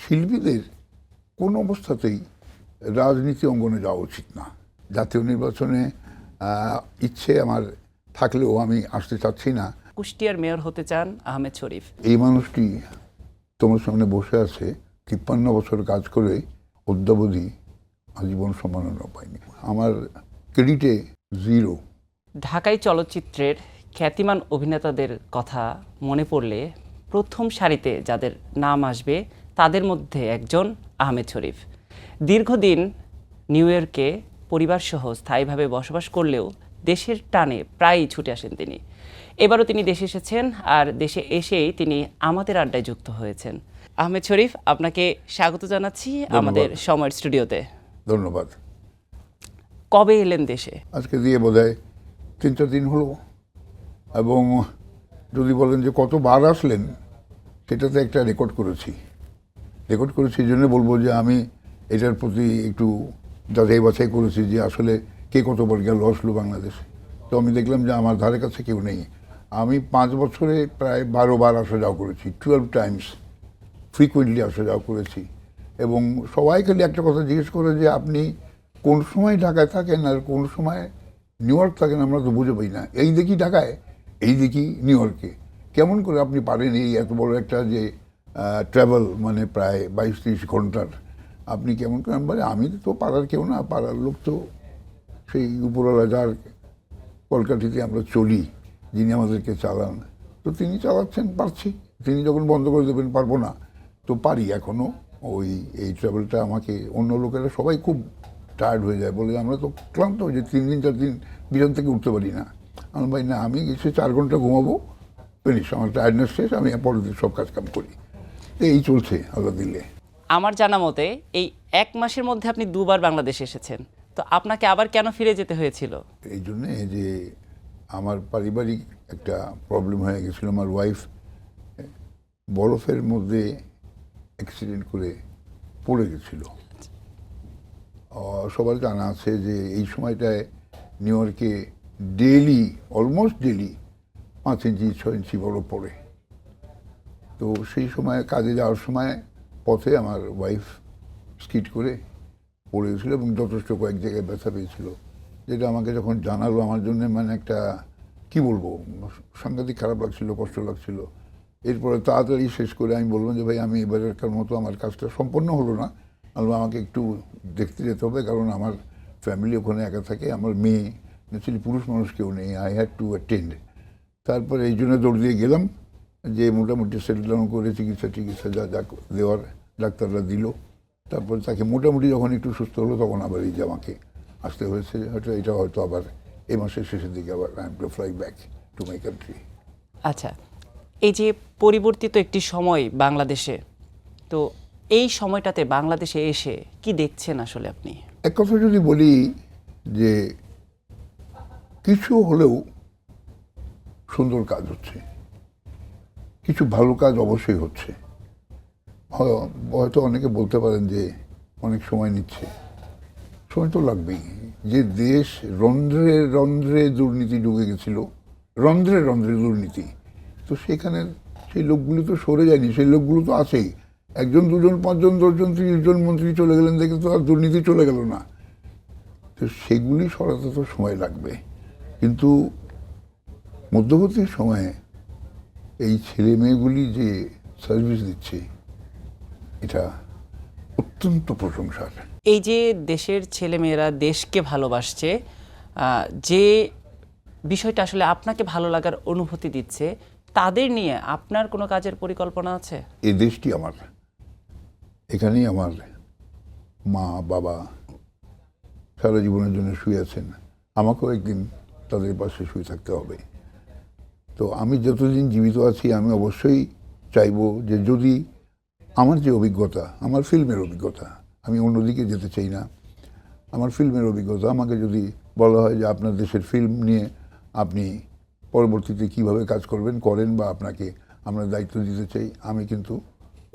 শিল্পীদের কোনো অবস্থাতেই রাজনীতি অঙ্গনে যাওয়া উচিত না। জাতীয় নির্বাচনে ইচ্ছে আমার থাকলেও আমি আসতে চাচ্ছি না। কুষ্টিয়ার মেয়র হতে চান আহমেদ শরীফ। এই মানুষটি তোমার সামনে বসে আছে, ৫৩ বছর কাজ করে অদ্যাবধি আজীবন সম্মাননা পায়নি। আমার ক্রেডিটে 0। ঢাকাই চলচ্চিত্রের খ্যাতিমান অভিনেতাদের কথা মনে পড়লে প্রথম সারিতে যাদের নাম আসবে তাদের মধ্যে একজন আহমেদ শরীফ। দীর্ঘদিন নিউ ইয়র্কে পরিবারসহ স্থায়ীভাবে বসবাস করলেও দেশের টানে প্রায়ই ছুটে আসেন তিনি। এবারও তিনি দেশে এসেছেন, আর দেশে এসেই তিনি আমাদের আড্ডায় যুক্ত হয়েছেন। আহমেদ শরীফ, আপনাকে স্বাগত জানাচ্ছি আমাদের সময়ের স্টুডিওতে। ধন্যবাদ। কবে এলেন দেশে? আজকে দিয়ে বোধহয় ৩-৪ দিন হলো। এবং যদি বলেন যে কতবার আসলেন, সেটাতে একটা রেকর্ড করেছি এই জন্য বলবো যে আমি এটার প্রতি একটু যাচাই বাছাই করেছি যে আসলে কে কতবার গেল আসলো বাংলাদেশে। তো আমি দেখলাম যে আমার ধারে কাছে কেউ নেই। আমি 5 বছরে প্রায় 12 বার আসা যাওয়া করেছি, 12 টাইমস ফ্রিকুয়েন্টলি আসা যাওয়া করেছি। এবং সবাই খালি একটা কথা জিজ্ঞেস করে যে আপনি কোন সময় ঢাকায় থাকেন আর কোন সময় নিউ ইয়র্ক থাকেন, আমরা তো বুঝে পাই না। এই দেখি ঢাকায়, এই দেখি নিউ ইয়র্কে। কেমন করে আপনি পারেন এই এত বড় একটা যে ট্রাভেল, মানে প্রায় 22-23 ঘন্টার, আপনি কেমন করে? আমি তো পাড়ার কেউ না, পাড়ার লোক তো সেই উপরওয়ালা যার কলকাঠিতে আমরা চলি, যিনি আমাদেরকে চালান, তো তিনি চালাচ্ছেন, পারছি। তিনি যখন বন্ধ করে দেবেন পারবো না, তো পারি এখনও। এই ট্রাভেলটা আমাকে অন্য লোকেরা সবাই খুব টায়ার্ড হয়ে যায়, বলে আমরা তো ক্লান্ত হয়ে যাই, 3 দিন 4 দিন বিছানা থেকে উঠতে পারি না। আমার ভাই না, আমি এসে 4 ঘন্টা ঘুমাবো, ফিনিশ, আমার টায়ার্ডনেস শেষ, আমি পরের দিন সব কাজ কাম করি। তো এই চলছে আল্লাহ দিলে। আমার জানা মতে এই 1 মাসের মধ্যে আপনি 2 বার বাংলাদেশে এসেছেন, তো আপনাকে আবার কেন ফিরে যেতে হয়েছিল? এই জন্যে যে আমার পারিবারিক একটা প্রবলেম হয়ে গেছিলো। আমার ওয়াইফ বরফের মধ্যে অ্যাক্সিডেন্ট করে পড়ে গেছিল। সবার জানা আছে যে এই সময়টায় নিউ ইয়র্কে ডেইলি, অলমোস্ট ডেইলি 5 ইঞ্চি 6 ইঞ্চি বরফ পড়ে। তো সেই সময় কাজে যাওয়ার সময় পথে আমার ওয়াইফ স্কিড করে পড়ে গেছিলো এবং যথেষ্ট কয়েক জায়গায় ব্যথা পেয়েছিল, যেটা আমাকে যখন জানালো আমার জন্য মানে একটা কি বলবো, সাংঘাতিক খারাপ লাগছিল, কষ্ট লাগছিল। এরপরে তাড়াতাড়ি শেষ করে আমি বললাম যে ভাই, আমি এবারের মতো আমার কাজটা সম্পন্ন হলো না, আমাকে একটু দেখতে যেতে হবে, কারণ আমার ফ্যামিলি ওখানে একা থাকে, আমার মেয়ে, ন্যাচুরালি পুরুষ মানুষ কেউ নেই, আই হ্যাড টু অ্যাটেন্ড। তারপরে এই জন্য দৌড় দিয়ে গেলাম, যে মোটামুটি সেটেল ডাউন করে চিকিৎসা যা যা দেওয়ার ডাক্তাররা দিল। তারপরে তাকে মোটামুটি যখন একটু সুস্থ হলো, তখন আবার এই যে আমাকে আসতে হয়েছে। এটা হয়তো আবার এই মাসের শেষের দিকে আবার I am to fly back to my country. আচ্ছা, এই যে পরিবর্তিত একটি সময় বাংলাদেশে, তো এই সময়টাতে বাংলাদেশে এসে কি দেখছেন আসলে আপনি? এক কথা যদি বলি যে কিছু হলেও সুন্দর কাজ হচ্ছে, কিছু ভালো কাজ অবশ্যই হচ্ছে। হয়তো অনেকে বলতে পারেন যে অনেক সময় নিচ্ছে, সময় তো লাগবেই। যে দেশ রন্ধ্রে রন্ধ্রে দুর্নীতি ঢুকে গেছিল, রন্ধ্রে রন্ধ্রে দুর্নীতি, তো সেখানে সেই লোকগুলো তো সরে যায়নি, সেই লোকগুলো তো আছেই। 1 2 5 10 30 মন্ত্রী চলে গেলেন, দেখে তো আর দুর্নীতি চলে গেল না। তো সেগুলি সরাতে তো সময় লাগবে। কিন্তু মধ্যবর্তী সময়ে এই ছেলে মেয়েগুলি যে সার্ভিস দিচ্ছে, এটা অত্যন্ত প্রশংসার। এই যে দেশের ছেলেমেয়েরা দেশকে ভালোবাসছে, যে বিষয়টা আসলে আপনাকে ভালো লাগার অনুভূতি দিচ্ছে, তাদের নিয়ে আপনার কোনো কাজের পরিকল্পনা আছে? এই দেশটি আমার, এখানেই আমার মা বাবা সারা জীবনের জন্য শুয়ে আছেন, আমাকেও একদিন তাদের পাশে শুয়ে থাকতে হবে। তো আমি যতদিন জীবিত আছি, আমি অবশ্যই চাইবো যে যদি আমার যে অভিজ্ঞতা, আমার ফিল্মের অভিজ্ঞতা, আমি অন্যদিকে যেতে চাই না, আমার ফিল্মের অভিজ্ঞতা, আমাকে যদি বলা হয় যে আপনার দেশের ফিল্ম নিয়ে আপনি পরবর্তীতে কিভাবে কাজ করবেন, করেন, বা আপনাকে আমরা দায়িত্ব দিতে চাই, আমি কিন্তু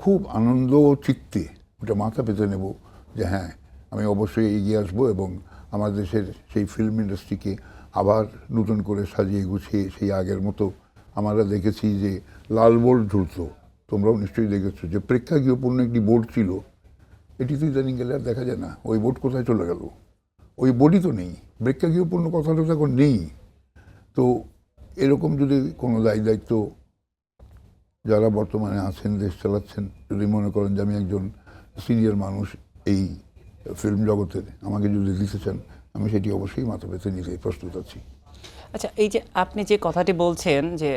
খুব আনন্দ চিত্তে ওটা মাথা পেতে নেব যে হ্যাঁ, আমি অবশ্যই এগিয়ে আসবো এবং আমার দেশের সেই ফিল্ম ইন্ডাস্ট্রিকে আবার নতুন করে সাজিয়ে গুছিয়ে সেই আগের মতো। আমরা দেখেছি যে লাল বোর্ড ঝুলত, তোমরাও নিশ্চয়ই দেখেছো যে প্রেক্ষাগৃহপূর্ণ একটি বোর্ড ছিল, এটি তো ইদানিং গেলে আর দেখা যায় না। ওই বোর্ড কোথায় চলে গেল? ওই বোর্ডই তো নেই, প্রেক্ষাগৃহপূর্ণ কথাটা তো এখন নেই। তো এরকম যদি কোনো দায়িত্ব যারা বর্তমানে আছেন, দেশ চালাচ্ছেন, যদি মনে করেন যে আমি একজন সিনিয়র মানুষ এই ফিল্ম জগতের, আমাকে যদি দিতে চান, আমি সেটি অবশ্যই মাথা পেতে নিতে প্রস্তুত আছি। আচ্ছা, এই যে আপনি যে কথাটি বলছেন যে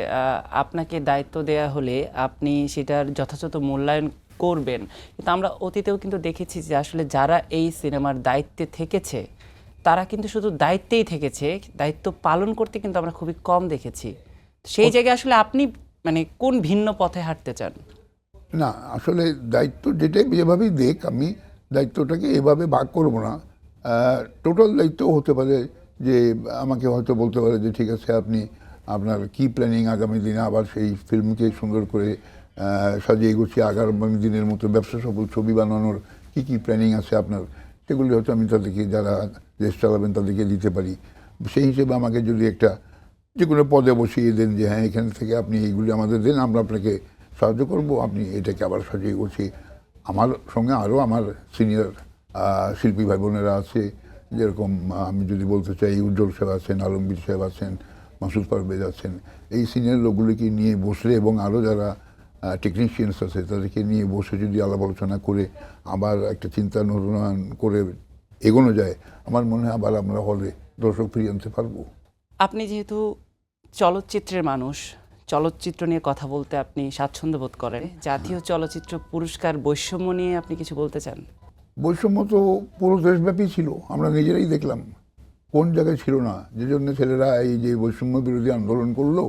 আপনাকে দায়িত্ব দেয়া হলে আপনি সেটার যথাযথ মূল্যায়ন করবেন, কিন্তু আমরা অতীতেও কিন্তু দেখেছি যে আসলে যারা এই সিনেমার দায়িত্বে থেকেছে তারা কিন্তু শুধু দায়িত্বেই থেকেছে, দায়িত্ব পালন করতে কিন্তু আমরা খুবই কম দেখেছি। সেই জায়গায় আসলে আপনি মানে কোন ভিন্ন পথে হাঁটতে চান? না, আসলে দায়িত্ব যেটাই যেভাবেই দেখ, আমি দায়িত্বটাকে এভাবে ভাগ করব না। টোটাল দায়িত্ব হতে পারে যে আমাকে হয়তো বলতে পারে যে ঠিক আছে, আপনি আপনার কি প্ল্যানিং আগামী দিনে আবার সেই ফিল্মকে সুন্দর করে সাজিয়ে গুছিয়ে আগামী দিনের মতো ব্যবসা সফল ছবি বানানোর কি কি প্ল্যানিং আছে আপনার, সেগুলি হয়তো আমি তাদেরকে, যারা দেশ চালাবেন তাদেরকে দিতে পারি। সেই হিসেবে আমাকে যদি একটা যে কোনো পদে বসিয়ে দেন যে হ্যাঁ এখান থেকে আপনি এইগুলি আমাদের দেন, আমরা আপনাকে সাহায্য করব, আপনি এটাকে আবার সাজিয়ে গুছিয়ে। আমার সঙ্গে আরও আমার সিনিয়র শিল্পী ভাই বোনেরা আছে, যেরকম আমি যদি বলতে চাই উজ্জ্বল সাহেব আছেন, আলমগীর সাহেব আছেন, মাসুদ পারভেজ আছেন, এই সিনিয়র লোকগুলিকে নিয়ে বসলে এবং আরও যারা টেকনিশিয়ানস আছে তাদেরকে নিয়ে বসে যদি আলাপ আলোচনা করে আবার একটা চিন্তা উন্নয়ন করে এগোনো যায়, আমার মনে হয় আবার আমরা হলে দর্শক ফিরিয়ে আনতে পারবো। আপনি যেহেতু চলচ্চিত্রের মানুষ, চলচ্চিত্র নিয়ে কথা বলতে আপনি স্বাচ্ছন্দ্য বোধ করেন, জাতীয় চলচ্চিত্র পুরস্কার বৈষম্য নিয়ে আপনি কিছু বলতে চান? বৈষম্য তো পুরো দেশব্যাপী ছিল, আমরা নিজেরাই দেখলাম কোন জায়গায় ছিল না, যে জন্য ছেলেরা এই যে বৈষম্য বিরোধী আন্দোলন করলো,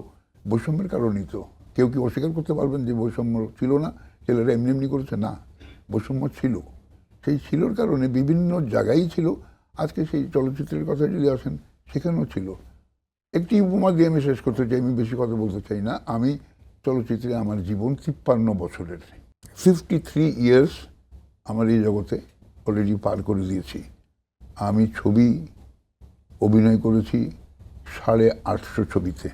বৈষম্যের কারণেই তো। কেউ কি অস্বীকার করতে পারবেন যে বৈষম্য ছিল না? ছেলেরা এমনি এমনি করেছে না, বৈষম্য ছিল। সেই ছিলোর কারণে বিভিন্ন জায়গায় ছিল। আজকে সেই চলচ্চিত্রের কথা যদি আসেন, সেখানেও ছিল। একটি উপমা দিয়ে আমি শেষ করতে চাই, আমি বেশি কথা বলতে চাই না। আমি চলচ্চিত্রে আমার জীবন 53 বছরের, 53 ইয়ার্স আমার এই জগতে অলরেডি পার করে দিয়েছি। আমি ছবি অভিনয় করেছি 850 ছবিতে।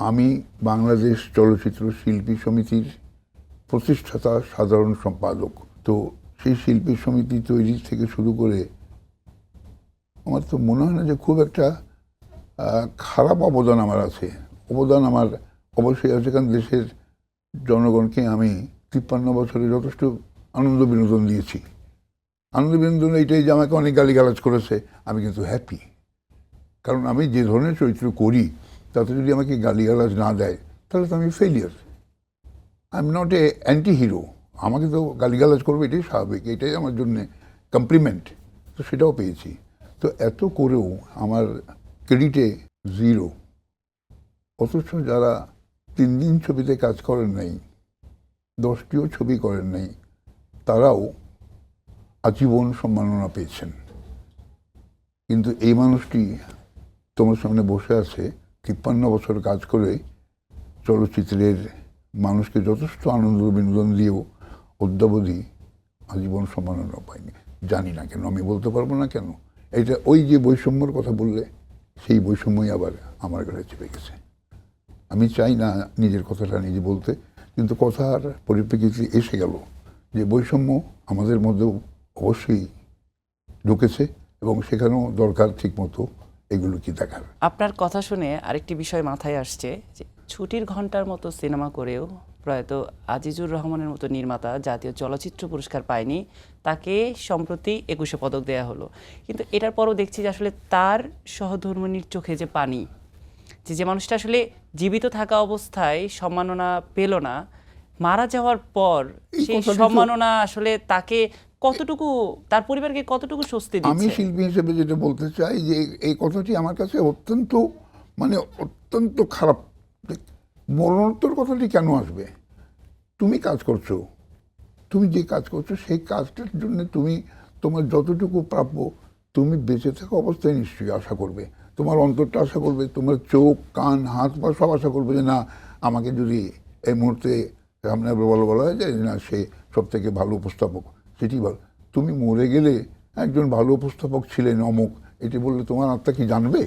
আমি বাংলাদেশ চলচ্চিত্র শিল্পী সমিতির প্রতিষ্ঠাতা সাধারণ সম্পাদক। তো সেই শিল্পী সমিতি তৈরি থেকে শুরু করে আমার তো মনে হয় না যে খুব একটা খারাপ অবদান আমার আছে। অবদান আমার অবশ্যই আছে, কারণ দেশের জনগণকে আমি 53 বছরে যথেষ্ট আনন্দ বিনোদন দিয়েছি। আনন্দ বিনোদন এইটাই যে আমাকে অনেক গালিগালাজ করেছে, আমি কিন্তু হ্যাপি। কারণ আমি যে ধরনের চরিত্র করি তাতে যদি আমাকে গালিগালাজ না দেয় তাহলে তো আমি failure. I am not a anti hero. আমাকে তো গালিগালাজ করবে, এটাই স্বাভাবিক, এটাই আমার জন্যে কমপ্লিমেন্ট। তো সেটাও পেয়েছি। তো এত করেও আমার ক্রেডিটে 0। অথচ যারা 3 দিন ছবিতে কাজ করেন নাই, 10টিও ছবি করেন নাই, তারাও আজীবন সম্মাননা পেয়েছেন। কিন্তু এই মানুষটি তোমার সামনে বসে আছে, 53 বছর কাজ করে চলচ্চিত্রের মানুষকে যথেষ্ট আনন্দ বিনোদন দিয়েও অদ্যাবধি আজীবন সম্মাননা পায়নি। জানি না কেন, আমি বলতে পারবো না কেন। এটা ওই যে বৈষম্যর কথা বললে, সেই বৈষম্যই আবার আমার ঘরে চেপে গেছে। আমি চাই না নিজের কথাটা নিজে বলতে, কিন্তু কথার পরিপ্রেক্ষিতে এসে গেল যে বৈষম্য আমাদের মধ্যেও অবশ্যই ঢুকেছে এবং সেখানেও দরকার ঠিকমতো এগুলো কি দেখার। আপনার কথা শুনে আরেকটি বিষয় মাথায় আসছে যে ছুটির ঘন্টার মতো সিনেমা করেও প্রয়াত আজিজুর রহমানের মতো নির্মাতা জাতীয় চলচ্চিত্র পুরস্কার পায়নি, তাকে সম্প্রতি 21শে পদক দেয়া হলো। কিন্তু এটার পরও দেখছি যে আসলে তার সহধর্মিণীর চোখে যে পানি, যে মানুষটা আসলে জীবিত থাকা অবস্থায় সম্মাননা পেল না, মারা যাওয়ার পর এই সেই কথাটি তো- সম্মাননা আসলে তাকে কতটুকু, তার পরিবারকে কতটুকু স্বস্তি আমি দিচ্ছে? শিল্পী হিসেবে যেটা বলতে চাই যে এই কথাটি আমার কাছে অত্যন্ত অত্যন্ত খারাপ। মরণোত্তর কথাটি কেন আসবে? তুমি কাজ করছো, তুমি যে কাজ করছো সেই কাজটার জন্য তুমি তোমার যতটুকু প্রাপ্য তুমি বেঁচে থাকা অবস্থায় নিশ্চয়ই আশা করবে। তোমার অন্তরটা আশা করবে, তোমার চোখ কান হাত পা সব আশা করবে যে না, আমাকে যদি এই মুহূর্তে সামনে বলা হয় যে না সে সব থেকে ভালো উপস্থাপক, সেটি বল। তুমি মরে গেলে একজন ভালো উপস্থাপক ছিলেন অমুক, এটি বললে তোমার আত্মা কি জানবে?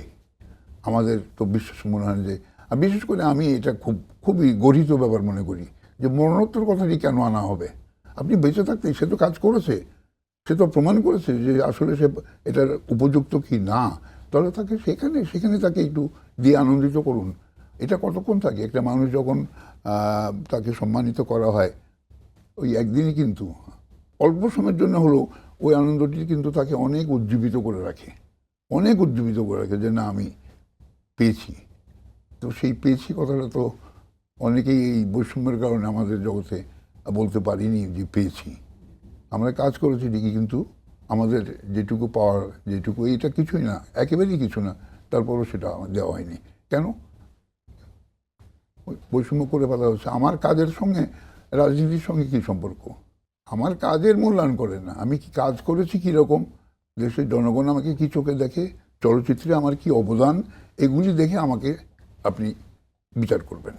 আমাদের তো বিশ্বাস মনে হয় যে, আর বিশেষ করে আমি এটা খুবই গর্হিত ব্যাপার মনে করি যে মরণোত্তর কথাটি কেন আনা হবে? আপনি বেঁচে থাকতে সে তো কাজ করেছে, সে তো প্রমাণ করেছে যে আসলে সে এটার উপযুক্ত কি না, তাহলে তাকে সেখানে তাকে একটু দিয়ে আনন্দিত করুন। এটা কতক্ষণ থাকে? একটা মানুষ যখন তাকে সম্মানিত করা হয় ওই একদিনই, কিন্তু অল্প সময়ের জন্য হলেও ওই আনন্দটি কিন্তু তাকে অনেক উজ্জীবিত করে রাখে, অনেক উজ্জীবিত করে রাখে যে না আমি পেয়েছি। তো সেই পেয়েছি কথাটা তো অনেকেই এই বৈষম্যের কারণে আমাদের জগতে বলতে পারিনি যে পেয়েছি। আমরা কাজ করেছি ঠিকই, কিন্তু আমাদের যেটুকু পাওয়ার, যেটুকু, এটা কিছুই না, একেবারেই কিছু না, তারপরও সেটা আমার দেওয়া হয়নি। কেন? বৈষম্য করে ফেলা হচ্ছে। আমার কাজের সঙ্গে রাজনীতির সঙ্গে কি সম্পর্ক? আমার কাজের মূল্যায়ন করে না, আমি কি কাজ করেছি কীরকম, দেশের জনগণ আমাকে কি চোখে দেখে, চলচ্চিত্রে আমার কি অবদান, এগুলি দেখে আমাকে আপনি বিচার করবেন।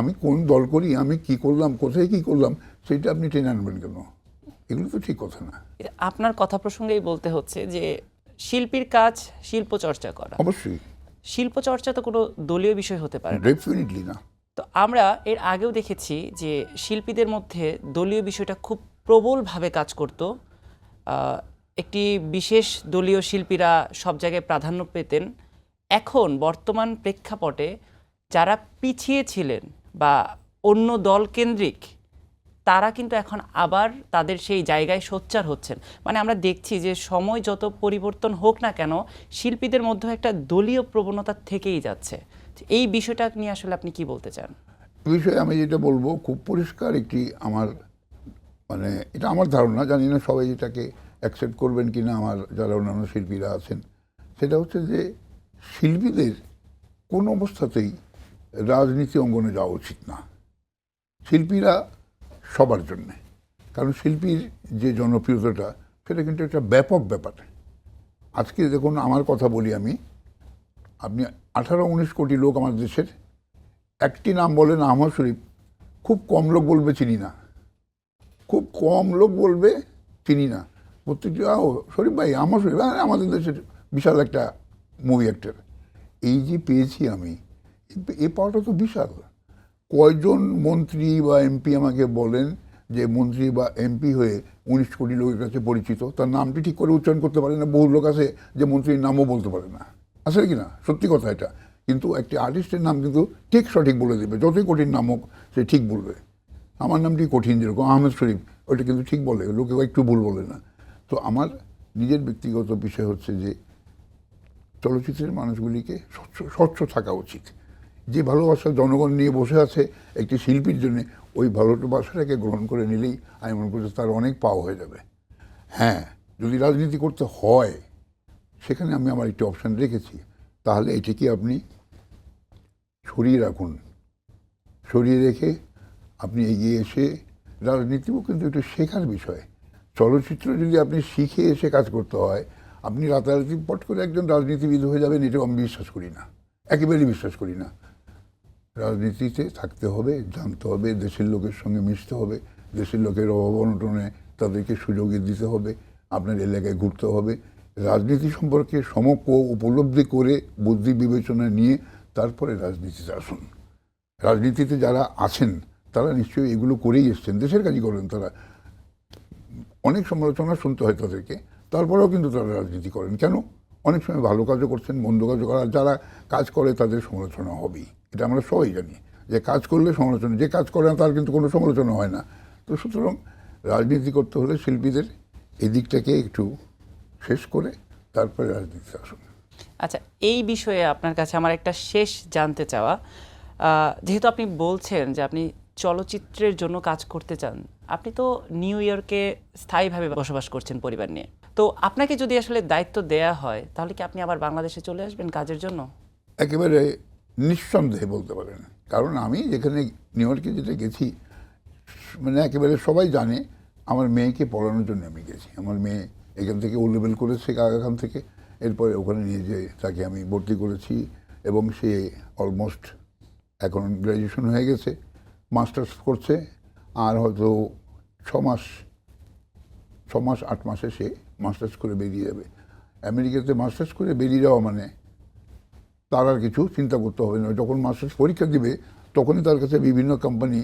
আমি কোন দল করি, আমি কি করলাম, কোথায় কি করলাম, সেটা আপনি টেনে আনবেন কেন? এগুলো তো ঠিক কথা না। আপনার কথা প্রসঙ্গেই বলতে হচ্ছে যে শিল্পীর কাজ শিল্প চর্চা করা। অবশ্যই, শিল্প চর্চা তো কোনো দলীয় বিষয় হতে পারে না। ডেফিনেটলি না। তো আমরা এর আগেও দেখেছি যে শিল্পীদের মধ্যে দলীয় বিষয়টা খুব প্রবলভাবে কাজ করত। একটি বিশেষ দলীয় শিল্পীরা সব জায়গায় প্রাধান্য পেতেন। এখন বর্তমান প্রেক্ষাপটে যারা পিছিয়ে ছিলেন বা অন্য দল কেন্দ্রিক, তারা কিন্তু এখন আবার তাদের সেই জায়গায় সোচ্চার হচ্ছেন। মানে আমরা দেখছি যে সময় যত পরিবর্তন হোক না কেন, শিল্পীদের মধ্যে একটা দলীয় প্রবণতা থেকেই যাচ্ছে। এই বিষয়টা নিয়ে আসলে আপনি কি বলতে চান? এ বিষয়ে আমি যেটা বলবো, খুব পরিষ্কার একটি আমার, মানে এটা আমার ধারণা, জানি না সবাই এটাকে অ্যাকসেপ্ট করবেন কি না, আমার যারা অন্যান্য শিল্পীরা আছেন, সেটা হচ্ছে যে শিল্পীদের কোনো অবস্থাতেই রাজনীতি অঙ্গনে যাওয়া উচিত না। শিল্পীরা সবার জন্যে, কারণ শিল্পীর যে জনপ্রিয়তাটা, সেটা কিন্তু একটা ব্যাপক ব্যাপার। আজকে দেখুন, আমার কথা বলি আমি, আপনি 18-19 কোটি লোক আমার দেশের, একটি নাম বলেন আহমদ শরীফ, খুব কম লোক বলবে চিনি না, খুব কম লোক বলবে চিনি না। প্রত্যেকটি শরীফ ভাই, আহমদ শরীফ, আমাদের দেশের বিশাল একটা মুভি অ্যাক্টর। এই যে পেয়েছি আমি, এই পাওয়াটা তো বিশাল। কয়জন মন্ত্রী বা এমপি আমাকে বলেন যে মন্ত্রী বা এমপি হয়ে 19 কোটি লোকের কাছে পরিচিত, তার নামটি ঠিক করে উচ্চারণ করতে পারে না। বহু লোক আছে যে মন্ত্রীর নামও বলতে পারে না, আসলে কি না? সত্যি কথা এটা। কিন্তু একটি আর্টিস্টের নাম কিন্তু ঠিক সঠিক বলে দেবে, যতই কঠিন নাম হোক সে ঠিক বলবে। আমার নামটি কঠিন, যেরকম আহমেদ শরীফ, ওইটা কিন্তু ঠিক বলে, লোকে একটু ভুল বলে না। তো আমার নিজের ব্যক্তিগত বিষয় হচ্ছে যে চলচ্চিত্রের মানুষগুলিকে স্বচ্ছ থাকা উচিত। যে ভালোবাসা জনগণ নিয়ে বসে আছে একটি শিল্পীর জন্য, ওই ভালোবাসাটাকে গ্রহণ করে নিলেই আমি মনে করছি তার অনেক পাওয়া হয়ে যাবে। হ্যাঁ, যদি রাজনীতি করতে হয়, সেখানে আমি আমার একটি অপশান রেখেছি, তাহলে এটিকে আপনি সরিয়ে রাখুন। সরিয়ে রেখে আপনি এগিয়ে এসে, রাজনীতিও কিন্তু একটু শেখার বিষয়। চলচ্চিত্র যদি আপনি শিখে এসে কাজ করতে হয়, আপনি রাতারাতি পট করে একজন রাজনীতিবিদ হয়ে যাবেন, এটাও আমি বিশ্বাস করি না, একেবারেই বিশ্বাস করি না। রাজনীতিতে থাকতে হবে, জানতে হবে, দেশের লোকের সঙ্গে মিশতে হবে, দেশের লোকের অভাব অনটনে তাদেরকে সুযোগ দিতে হবে, আপনার এলাকায় ঘুরতে হবে, রাজনীতি সম্পর্কে সমক্ষ উপলব্ধি করে বুদ্ধি বিবেচনা নিয়ে তারপরে রাজনীতিতে আসুন। রাজনীতিতে যারা আছেন তারা নিশ্চয়ই এগুলো করেই এসছেন, দেশের কাজই করেন তারা। অনেক সমালোচনা শুনতে হয় তাদেরকে, তারপরেও কিন্তু তারা রাজনীতি করেন। কেন? অনেক সময় ভালো কাজও করছেন, মন্দ কাজও করার, যারা কাজ করে তাদের সমালোচনা হবেই, এটা আমরা সবাই জানি। যে কাজ করলে সমালোচনা, যে কাজ করে না তার কিন্তু কোনো সমালোচনা হয় না। তো সুতরাং রাজনীতি করতে হলে শিল্পীদের এই দিকটাকে একটু শেষ করে তারপরে রাজনীতিতে আসুন। আচ্ছা, এই বিষয়ে আপনার কাছে আমার একটা শেষ জানতে চাওয়া, যেহেতু আপনি বলছেন যে আপনি চলচ্চিত্রের জন্য কাজ করতে চান, আপনি তো নিউ ইয়র্কে স্থায়ীভাবে বসবাস করছেন পরিবার নিয়ে, তো আপনাকে যদি আসলে দায়িত্ব দেয়া হয়, তাহলে কি আপনি আবার বাংলাদেশে চলে আসবেন কাজের জন্য? একেবারে নিঃসন্দেহে বলতে পারেন, কারণ আমি যেখানে নিউ ইয়র্কে যেটা গেছি, মানে একেবারে সবাই জানে আমার মেয়েকে পড়ানোর জন্য আমি গেছি। আমার মেয়ে এখান থেকে ও লেভেল করেছে এখান থেকে, এরপরে ওখানে নিয়ে যেয়ে তাকে আমি ভর্তি করেছি, এবং সে অলমোস্ট এখন গ্র্যাজুয়েশন হয়ে গেছে, মাস্টার্স করছে, আর হয়তো 6 মাস 8 মাসে সে মাস্টার্স করে বেরিয়ে যাবে। আমেরিকাতে মাস্টার্স করে বেরিয়ে যাওয়া মানে তার আর কিছু চিন্তা করতে হবে না। যখন মাস্টার্স পরীক্ষা দিবে তখনই তার কাছে বিভিন্ন কোম্পানি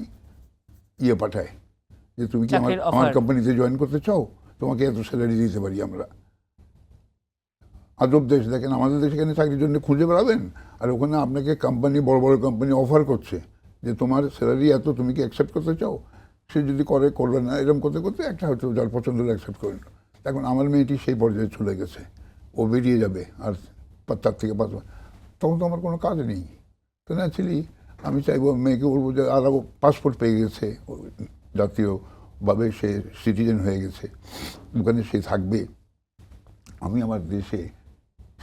ইয়ে পাঠায় যে তুমি কি চাকরির আমার offer। কোম্পানিতে জয়েন করতে চাও, তোমাকে এত স্যালারি দিতে পারি আমরা। আজব দেশ দেখেন, আমাদের দেশে এখানে চাকরির জন্য খুঁজে বেড়াবেন, আর ওখানে আপনাকে কোম্পানি, বড় বড় কোম্পানি অফার করছে যে তোমার স্যালারি এত, তুমি কি অ্যাকসেপ্ট করতে চাও। সে যদি করে, করবে না, এরকম করতে করতে একটা হয়তো যার পছন্দ হলে অ্যাকসেপ্ট করে নিল। এখন আমার মেয়েটি সেই পর্যায়ে চলে গেছে, ও বেরিয়ে যাবে আর 4 থেকে 5 মাস, তখন তো আমার কোনো কাজ নেই। তো ন্যাচুরালি আমি চাইবো, মেয়েকে বলবো যে আর পাসপোর্ট পেয়ে গেছে, ও জাতীয়ভাবে সে সিটিজেন হয়ে গেছে, ওখানে সে থাকবে। আমি আমার দেশে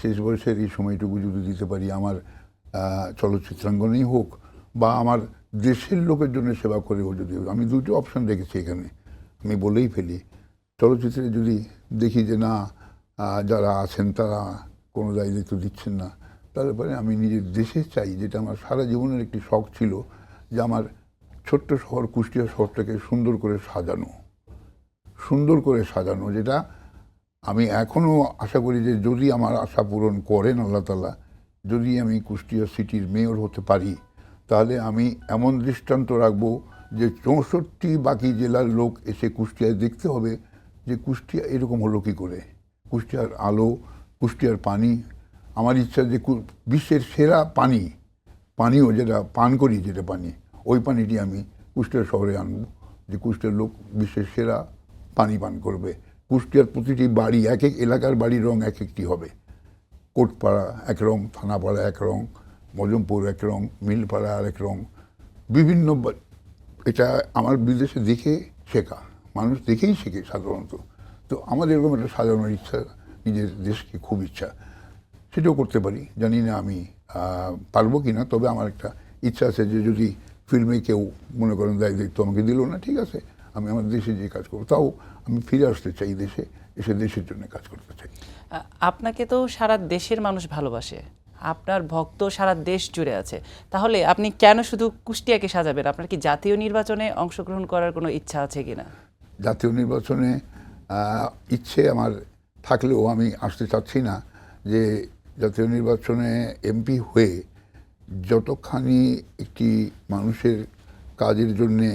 শেষ বয়সের এই সময়টুকু যদি দিতে পারি, আমার চলচ্চিত্রাঙ্গনেই হোক বা আমার দেশের লোকের জন্য সেবা করেও যদি হোক, আমি দুটো অপশন রেখেছি এখানে। আমি বলেই ফেলি, চলচ্চিত্রে যদি দেখি যে না, যারা আছেন তারা কোনো দায়িত্ব দিচ্ছেন না, তারপরে আমি নিজের দেশে চাই, যেটা আমার সারা জীবনের একটি শখ ছিল, যে আমার ছোট্ট শহর কুষ্টিয়া শহরটাকে সুন্দর করে সাজানো, সুন্দর করে সাজানো, যেটা আমি এখনও আশা করি যে যদি আমার আশা পূরণ করেন আল্লাহ তাআলা, যদি আমি কুষ্টিয়া সিটির মেয়র হতে পারি, তাহলে আমি এমন দৃষ্টান্ত রাখবো যে 64 বাকি জেলার লোক এসে কুষ্টিয়ায় দেখতে হবে যে কুষ্টিয়া এরকম হলো কী করে। কুষ্টিয়ার আলো, কুষ্টিয়ার পানি, আমার ইচ্ছা যে বিশ্বের সেরা পানীয় যেটা পান করি, যেটা পানি, ওই পানিটি আমি কুষ্টিয়া শহরে আনবো, যে কুষ্টিয়ার লোক বিশ্বের সেরা পানি পান করবে। কুষ্টিয়ার প্রতিটি বাড়ি, এক এক এলাকার বাড়ির রং এক একটি হবে। কোটপাড়া এক রং, থানাপাড়া এক রং, মজমপুর এক রং, মিলপাড়া আর এক রং, বিভিন্ন এটা আমার বিদেশে দেখে শেখা, মানুষ দেখেই শেখে সাধারণত। তো আমার এরকম একটা সাজানোর ইচ্ছা, নিজের দেশকে খুব ইচ্ছা, সেটাও করতে পারি। জানি না আমি পারবো কি না, তবে আমার একটা ইচ্ছা আছে যে যদি ফিল্মে কেউ মনে করেন দায়িত্ব আমাকে দিল না, ঠিক আছে, আমি আমার দেশে যে কাজ করবো, তাও আমি ফিরে আসতে চাই দেশে, এসে দেশের জন্য কাজ করতে চাই। আপনাকে তো সারা দেশের মানুষ ভালোবাসে, আপনার ভক্ত সারা দেশ জুড়ে আছে, তাহলে আপনি কেন শুধু কুষ্টিয়াকে সাজাবেন? আপনার কি জাতীয় নির্বাচনে অংশগ্রহণ করার কোনো ইচ্ছা আছে কিনা? জাতীয় নির্বাচনে ইচ্ছে আমার থাকলেও আমি আসতে চাচ্ছি না, যে জাতীয় নির্বাচনে এমপি হয়ে যতখানি একটি মানুষের কাজের জন্যে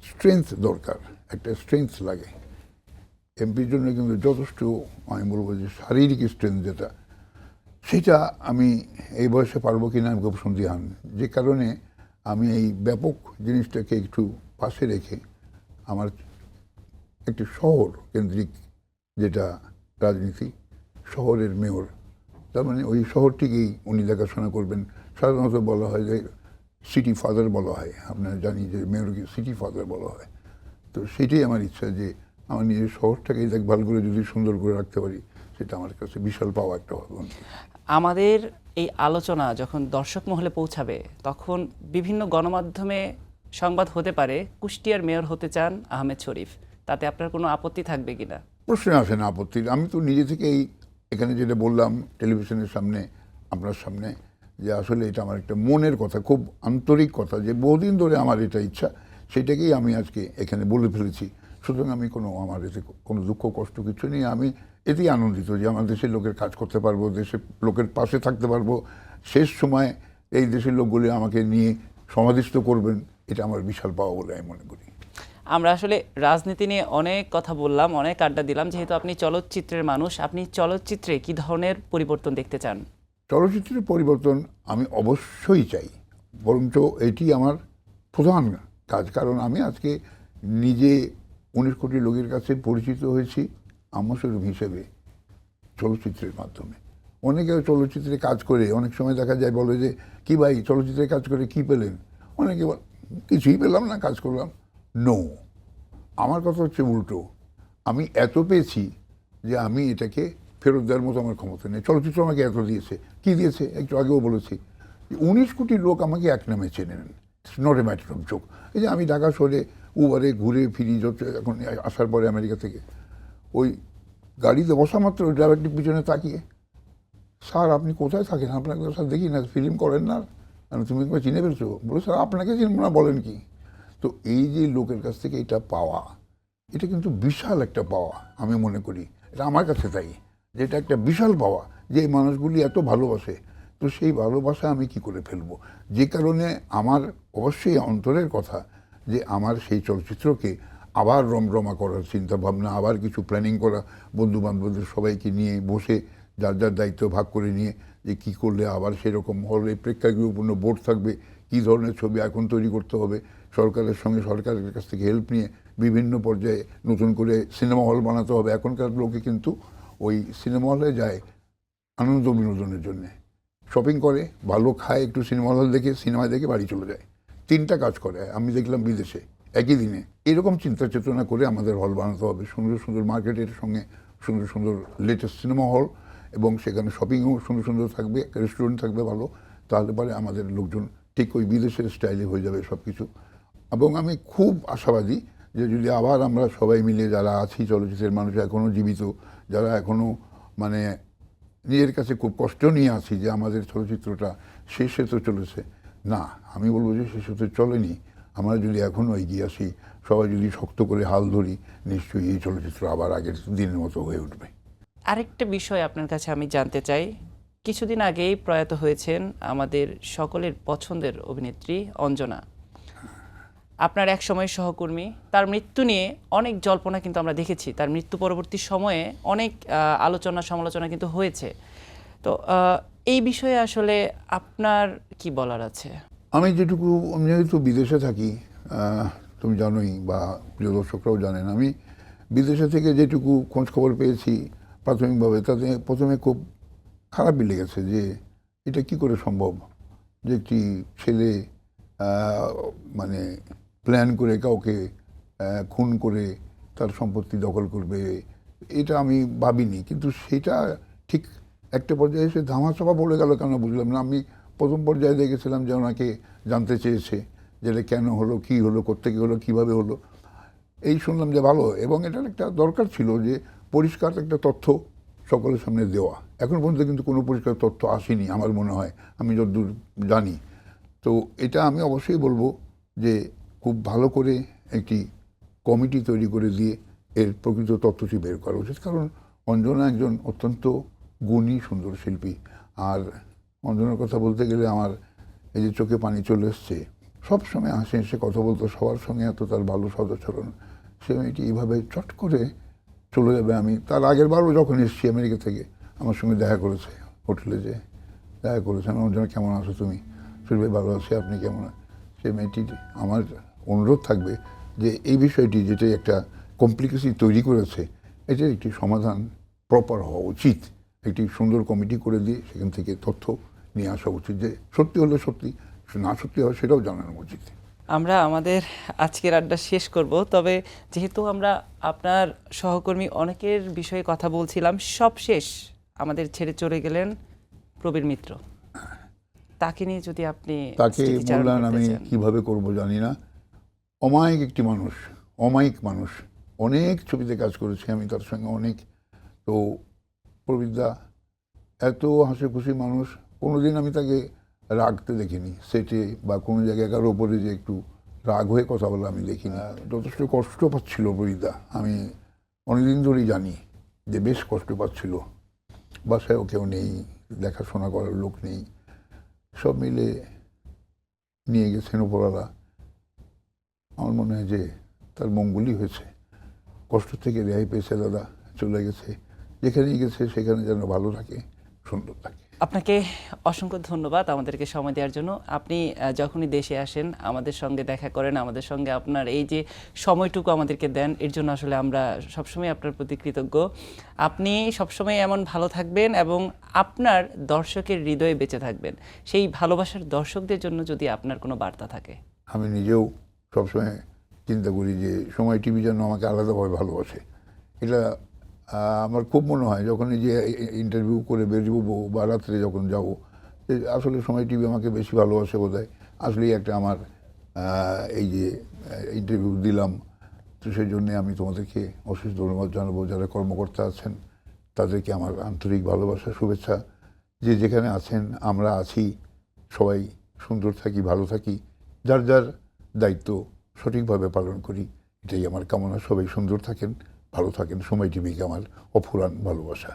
স্ট্রেংথ দরকার, একটা স্ট্রেংথ লাগে এমপির জন্য, কিন্তু যথেষ্ট আমি বলবো যে শারীরিক স্ট্রেংথ যেটা, সেটা আমি এই বয়সে পারবো কি না আমি খুব সন্দিহান। যে কারণে আমি এই ব্যাপক জিনিসটাকে একটু পাশে রেখে আমার একটি শহর কেন্দ্রিক যেটা রাজনীতি, শহরের মেয়র, তার মানে ওই শহরটিকেই উনি দেখাশোনা করবেন। সাধারণত বলা হয় যে সিটি ফাদার বলা হয়, আপনারা জানি যে মেয়রকে সিটি ফাদার বলা হয়। তো সেটাই আমার ইচ্ছা, যে আমার নিজের শহরটাকেই দেখভাল করে যদি সুন্দর করে রাখতে পারি, সেটা আমার কাছে বিশাল পাওয়া একটা ভাবনা। আমাদের এই আলোচনা যখন দর্শক মহলে পৌঁছাবে, তখন বিভিন্ন গণমাধ্যমে সংবাদ হতে পারে কুষ্টিয়ার মেয়র হতে চান আহমেদ শরীফ, তাতে আপনার কোনো আপত্তি থাকবে কিনা? প্রশ্ন আসে না আপত্তির। আমি তো নিজে থেকেই এখানে যেটা বললাম টেলিভিশনের সামনে, আপনার সামনে, যে আসলে এটা আমার একটা মনের কথা, খুব আন্তরিক কথা, যে বহুদিন ধরে আমার এটা ইচ্ছা, সেটাকেই আমি আজকে এখানে বলে ফেলেছি। সুতরাং আমি আমার এতে কোনো দুঃখ কষ্ট কিছু নেই। আমি এতেই আনন্দিত যে আমার দেশের লোকের কাজ করতে পারবো, দেশের লোকের পাশে থাকতে পারবো, শেষ সময় এই দেশের লোকগুলি আমাকে নিয়ে সমাধিস্থ করবেন, এটা আমার বিশাল পাওয়া বলে আমি মনে করি। আমরা আসলে রাজনীতি নিয়ে অনেক কথা বললাম, অনেক আড্ডা দিলাম। যেহেতু আপনি চলচ্চিত্রের মানুষ, আপনি চলচ্চিত্রে কি ধরনের পরিবর্তন দেখতে চান? চলচ্চিত্রের পরিবর্তন আমি অবশ্যই চাই, বরঞ্চ এটি আমার প্রধান কাজ। কারণ আমি আজকে নিজে 19 কোটি লোকের কাছে পরিচিত হয়েছি আমশরূপ হিসেবে চলচ্চিত্রের মাধ্যমে। অনেকে চলচ্চিত্রে কাজ করে অনেক সময় দেখা যায় বলে যে কি ভাই চলচ্চিত্রে কাজ করে কি পেলেন, অনেকে কিছুই পেলাম না, কাজ করলাম। নো, আমার কথা হচ্ছে উল্টো, আমি এত পেয়েছি যে আমি এটাকে ফেরত দেওয়ার মতো আমার ক্ষমতা নেই। চলচ্চিত্র আমাকে এত দিয়েছে, কি দিয়েছে একটু আগেও বলেছি, 19 কোটি লোক আমাকে এক নামে চেনে নেন, it's not a matter of joke. এই যে আমি ঢাকা শহরে উবারে ঘুরে ফিরি, যত এখন আসার পরে আমেরিকা থেকে, ওই গাড়িতে বসা মাত্র ড্রাইভারটির পিছনে তাকিয়ে, স্যার আপনি কোথায় থাকেন, আপনাকে তো স্যার দেখি না, ফিল্ম করেন না, তুমি একবার চিনে ফেলছো, বলে স্যার আপনাকে চিনব না, বলেন কি। তো এই যে লোকের কাছ থেকে এটা পাওয়া, এটা কিন্তু বিশাল একটা পাওয়া আমি মনে করি, এটা আমার কাছে তাই, যে এটা একটা বিশাল পাওয়া, যে এই মানুষগুলি এত ভালোবাসে, তো সেই ভালোবাসা আমি কি করে ফেলবো? যে কারণে আমার অবশ্যই অন্তরের কথা যে আমার সেই চলচ্চিত্রকে আবার রমরমা করার চিন্তা ভাবনা, আবার কিছু প্ল্যানিং করা, বন্ধু বান্ধবদের সবাইকে নিয়ে বসে যার যার দায়িত্ব ভাগ করে নিয়ে যে কী করলে আবার সেরকম হলে প্রেক্ষাগৃহপূর্ণ বোর্ড থাকবে, কী ধরনের ছবি এখন তৈরি করতে হবে, সরকারের সঙ্গে সরকারের কাছ থেকে হেল্প নিয়ে বিভিন্ন পর্যায়ে নতুন করে সিনেমা হল বানাতে হবে। এখনকার লোকে কিন্তু ওই সিনেমা হলে যায় আনন্দ বিনোদনের জন্যে, শপিং করে, ভালো খায়, একটু সিনেমা হল দেখে সিনেমা দেখে বাড়ি চলে যায়। তিনটা কাজ করে আমি দেখলাম বিদেশে একই দিনে। এরকম চিন্তা চেতনা করে আমাদের হল বানাতে হবে, সুন্দর সুন্দর মার্কেটের সঙ্গে সুন্দর সুন্দর লেটেস্ট সিনেমা হল, এবং সেখানে শপিংও সুন্দর সুন্দর থাকবে, রেস্টুরেন্ট থাকবে ভালো। তাহলে পরে আমাদের লোকজন ঠিক ওই বিদেশের স্টাইলে হয়ে যাবে সব কিছু। এবং আমি খুব আশাবাদী যে যদি আবার আমরা সবাই মিলে যারা আছি, চলচ্চিত্রের মানুষ এখনও জীবিত, যারা এখনও মানে নিজের কাছে খুব কষ্ট নিয়ে আছি যে আমাদের চলচ্চিত্রটা শেষ হতে চলেছে, না, আমি বলবো যে শেষ হতে চলেনি। আমরা যদি এখনও এগিয়ে আসি, সবাই যদি শক্ত করে হাল ধরি, নিশ্চয়ই এই চলচ্চিত্র আবার আগের দিনের মতো হয়ে উঠবে। আরেকটা বিষয় আপনার কাছে আমি জানতে চাই, কিছুদিন আগেই প্রয়াত হয়েছেন আমাদের সকলের পছন্দের অভিনেত্রী অঞ্জনা, আপনার এক সময় সহকর্মী। তার মৃত্যু নিয়ে অনেক জল্পনা কিন্তু আমরা দেখেছি, তার মৃত্যু পরবর্তী সময়ে অনেক আলোচনা সমালোচনা কিন্তু হয়েছে। তো এই বিষয়ে আসলে আপনার কি বলার আছে? আমি যেহেতু বিদেশে থাকি, তুমি জানোই বা প্রিয় দর্শকরাও জানেন, আমি বিদেশে থেকে যেটুকু খোঁজ খবর পেয়েছি প্রাথমিকভাবে, তাতে প্রথমে খুব খারাপই লেগেছে যে এটা কি করে সম্ভব যে একটি ছেলে মানে প্ল্যান করে কাউকে খুন করে তার সম্পত্তি দখল করবে, এটা আমি ভাবিনি। কিন্তু সেটা ঠিক একটা পর্যায়ে এসে ধামাচাপা পড়ে গেল কেন বুঝলাম না। আমি প্রথম পর্যায়ে দেখেছিলাম যে ওনাকে জানতে চেয়েছে যে এটা কেন হলো, কী হলো, কোত্থেকে হলো, কীভাবে হলো, এই শুনলাম যে ভালো। এবং এটার একটা দরকার ছিল যে পরিষ্কার একটা তথ্য সকলের সামনে দেওয়া। এখন পর্যন্ত কিন্তু কোনো পরিষ্কার তথ্য আসেনি আমার মনে হয়, আমি যতদূর জানি। তো এটা আমি অবশ্যই বলবো যে খুব ভালো করে একটি কমিটি তৈরি করে দিয়ে এর প্রকৃত তথ্যটি বের করা উচিত। কারণ অঞ্জনা একজন অত্যন্ত গুণী সুন্দর শিল্পী। আর অঞ্জনার কথা বলতে গেলে আমার এই যে চোখে পানি চলে এসছে। সবসময় হাসি হেসে কথা বলতো, সবার সঙ্গে এত তার ভালো সদাচরণ। সে মেয়েটি এইভাবে চট করে চলে যাবে। আমি তার আগের বারও যখন এসেছি আমেরিকা থেকে আমার সঙ্গে দেখা করেছে, হোটেলে যে দেখা করেছে, আমি অঞ্জনা কেমন আছো তুমি? শুনবে ভালো আছি, আপনি কেমন? সে মেয়েটি, আমার অনুরোধ থাকবে যে এই বিষয়টি যেটাই একটা কমপ্লিকেসি তৈরি করেছে, এটার একটি সমাধান প্রপার হওয়া উচিত। একটি সুন্দর কমিটি করে দিয়ে সেখান থেকে তথ্য নিয়ে আসা উচিত, যে সত্যি হলে সত্যি, না সত্যি হয় সেটাও জানানো উচিত। আমরা আমাদের আজকের আড্ডা শেষ করব, তবে যেহেতু আমরা আপনার সহকর্মী অনেকের বিষয়ে কথা বলছিলাম, সবশেষ আমাদের ছেড়ে চলে গেলেন প্রবীর মিত্র। তাকে নিয়ে যদি আপনি তাকে স্মৃতিচারণ মূল্যায়ন করতে আমি চান। কীভাবে করবো জানি না। অমায়িক একটি মানুষ, অমায়িক মানুষ। অনেক ছবিতে কাজ করেছি আমি তার সঙ্গে অনেক। তো প্রবীরদা এত হাসি খুশি মানুষ, কোনোদিন আমি তাকে রাগতে দেখিনি সেটে বা কোনো জায়গায় কারোর ওপরে যে একটু রাগ হয়ে কথা বলা আমি দেখিনি। যথেষ্ট কষ্ট পাচ্ছিল প্রবীরদা, আমি অনেকদিন ধরেই জানি যে বেশ কষ্ট পাচ্ছিল। বাসায়ও কেউ নেই, দেখাশোনা করার লোক নেই, সব মিলে নিয়ে গেছেন উপরওয়ালা। আমার মনে হয় যে তার মঙ্গলই হয়েছে, কষ্ট থেকে রেহাই পেয়েছে দাদা, চলে গেছে। যেখানেই গেছে সেখানে যেন ভালো থাকে, সুন্দর থাকে। আপনাকে অসংখ্য ধন্যবাদ আমাদেরকে সময় দেওয়ার জন্য। আপনি যখনই দেশে আসেন আমাদের সঙ্গে দেখা করেন, আমাদের সঙ্গে আপনার এই যে সময়টুকু আমাদেরকে দেন, এর জন্য আসলে আমরা সবসময় আপনার প্রতি কৃতজ্ঞ। আপনি সবসময় এমন ভালো থাকবেন এবং আপনার দর্শকের হৃদয়ে বেঁচে থাকবেন। সেই ভালোবাসার দর্শকদের জন্য যদি আপনার কোনো বার্তা থাকে। আমি নিজেও সবসময় চিন্তা করি যে সময় টিভি যেন আমাকে আলাদাভাবে ভালোবাসে। এটা আমার খুব মনে হয় যখন এই যে ইন্টারভিউ করে বেরোবো বা রাত্রে যখন যাবো, আসলে সময় টিভি আমাকে বেশি ভালোবাসে বোধ হয়। আসলেই একটা আমার এই যে ইন্টারভিউ দিলাম, তো সেই জন্যে আমি তোমাদেরকে অশেষ ধন্যবাদ জানাবো। যারা কর্মকর্তা আছেন তাদেরকে আমার আন্তরিক ভালোবাসা, শুভেচ্ছা। যে যেখানে আছেন, আমরা আছি, সবাই সুন্দর থাকি, ভালো থাকি, যার যার দায়িত্ব সঠিকভাবে পালন করি, এটাই আমার কামনা। সবাই সুন্দর থাকেন, ভালো থাকেন। সময় টিভিকে আমার অফুরান ভালোবাসা।